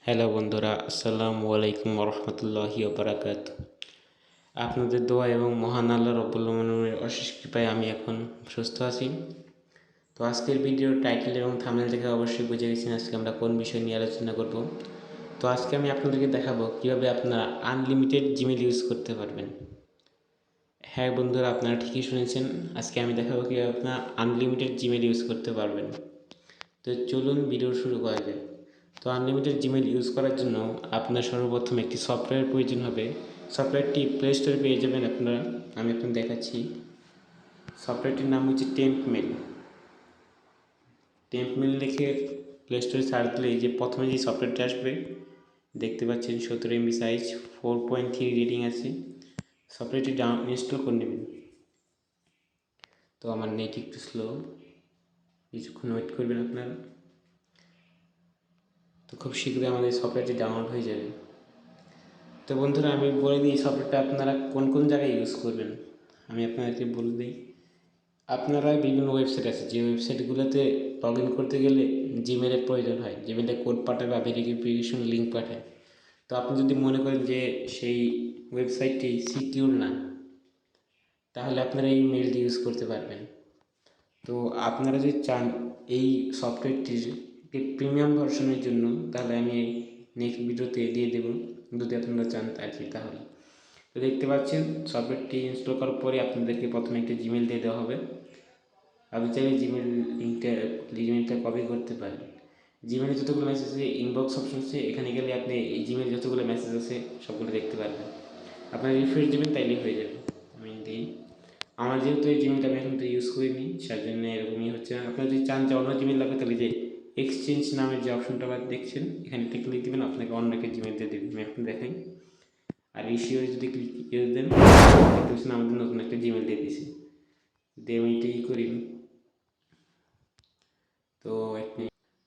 Hello বন্ধুরা, আসসালামু আলাইকুম রহমতুল্লাহি বারাকাত। আপনাদের দোয়া এবং মহান আল্লাহ রব্বুল আমিনের অশেষ কৃপায় আমি এখন সুস্থ আছি। তো আজকের ভিডিওর টাইটেল এবং থাম্বনেল দেখে অবশ্যই বুঝে গেছেন আজকে আমরা কোন বিষয় নিয়ে আলোচনা করব। তো আজকে আমি আপনাদেরকে দেখাবো কীভাবে আপনারা আনলিমিটেড জিমেল ইউজ করতে পারবেন। হ্যাঁ বন্ধুরা, আপনারা ঠিকই শুনেছেন, আজকে আমি দেখাবো কীভাবে আপনারা আনলিমিটেড জিমেল ইউজ করতে পারবেন। তো চলুন ভিডিও শুরু করা যাক। তো আনলিমিটেড জিমেল ইউজ করার জন্য আপনার সর্বপ্রথম একটি সফটওয়্যার প্রয়োজন হবে। সফটওয়্যারটি প্লে স্টোরে পেয়ে যাবেন আপনারা। আমি আপনাকে দেখাচ্ছি। সফটওয়্যারটির নাম হচ্ছে টেম্পমেল। টেম্পমেল লিখে প্লে স্টোরে সার্চ দিলে এই যে প্রথমে যে সফটওয়্যারটি আসবে দেখতে পাচ্ছেন 17 MB সাইজ, 4.3 রেটিং আছে। সফটওয়্যারটি ইনস্টল করে নেবেন। তো আমার নেট একটু স্লো, কিছুক্ষণ ওয়েট করবেন আপনারা। তো খুব শীঘ্রই আমাদের সফটওয়্যারটি ডাউনলোড হয়ে যাবে। তো বন্ধুরা, আমি বলে দিই সফটওয়্যারটা আপনারা কোন কোন জায়গায় ইউজ করবেন। আমি আপনাদেরকে বলে দিই, আপনারা বিভিন্ন ওয়েবসাইট আছে, যে ওয়েবসাইটগুলোতে লগ ইন করতে গেলে জিমেলের প্রয়োজন হয়, জিমেলে কোড পাঠায় বা ভেরিফিকেশন লিঙ্ক পাঠায়। তো আপনি যদি মনে করেন যে সেই ওয়েবসাইটটি সিকিউর না, তাহলে আপনারা এই মেলটি ইউজ করতে পারবেন। তো আপনারা যদি চান এই সফটওয়্যারটির প্রিমিয়াম ভার্সনের জন্য, তাহলে আমি এই নেক্সট ভিডিওতে দিয়ে দেবো, যদি আপনারা চান আর কি। তাহলে তো দেখতে পাচ্ছেন সফটওয়্যারটি ইনস্টল করার পরে আপনাদেরকে প্রথমে একটা জিমেল দিয়ে দেওয়া হবে। আপনি চাইলে জিমেলটা কপি করতে পারেন। জিমেলে যতগুলো মেসেজ আছে, ইনবক্স অপশন আছে, এখানে গেলে আপনি এই জিমেল যতগুলো মেসেজ আছে সবগুলো দেখতে পারবেন। আপনার রিফ্রেশ দেবেন, তাইলেই হয়ে যাবে। আমি দিই, আমার যেহেতু এই জিমেলটা আমি এখন তো ইউজ করিনি, সেই জন্য এরকমই হচ্ছে। আপনারা যদি চান যে অন্য জিমেল লাগবে, তাহলে যে এক্সচেঞ্জ নামের যে অপশনটা দেখছেন এখানে ক্লিক দেবেন, আপনাকে অন্য একটা জিমেল দিয়ে দেবেন। আমি এখন দেখাই। আর ইস্যুরে যদি ক্লিক দেন, দেখতে পাচ্ছেন আমাদের নতুন একটা জিমেল দিয়ে দিয়েছি। দিয়ে আমি এটাই করি। তো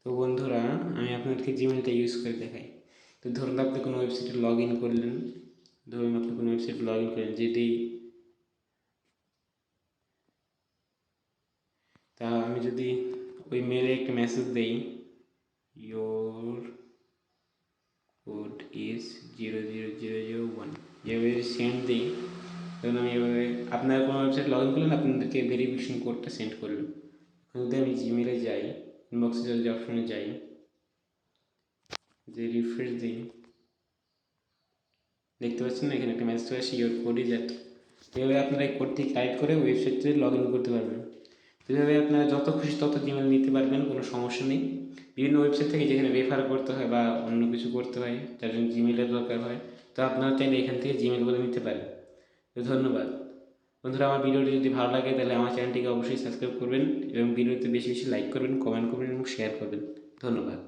তো বন্ধুরা, আমি আপনাদেরকে জিমেলটা ইউজ করে দেখাই। তো ধরুন আপনি কোনো ওয়েবসাইটে লগ ইন করলেন, যদি তা আমি যদি ওই মেলে একটা মেসেজ দিই, ইয়োর কোড ইজ 00001, যেভাবে সেন্ড দিই, তখন আমি এভাবে আপনারা কোনো ওয়েবসাইট লগ ইন করলেন, আপনাদেরকে ভেরিফিকেশন কোডটা সেন্ড করবেন। যদি আমি জিমেলে যাই, ইনবক্সে যদি অপশনে যাই, যে রিফ্রেশ দিই, দেখতে পাচ্ছেন না এখানে একটা মেসেজ আসে, ইয়োর কোড ইজ এত। এভাবে আপনারা এই কোডটি টাইপ করে ওয়েবসাইটে লগ ইন করতে পারবেন। এভাবে আপনারা যত খুশি তত জিমেল নিতে পারবেন, কোনো সমস্যা নেই। বিভিন্ন ওয়েবসাইট থেকে যেখানে রেফার করতে হয় বা অন্য কিছু করতে হয়, যার জন্য জিমেলের দরকার হয়, তো আপনারা চাইলে এখান থেকে জিমেলগুলো নিতে পারেন। তো ধন্যবাদ বন্ধুরা। আমার ভিডিওটি যদি ভালো লাগে তাহলে আমার চ্যানেলটিকে অবশ্যই সাবস্ক্রাইব করবেন এবং ভিডিওতে বেশি বেশি লাইক করবেন, কমেন্ট করবেন এবং শেয়ার করবেন। ধন্যবাদ।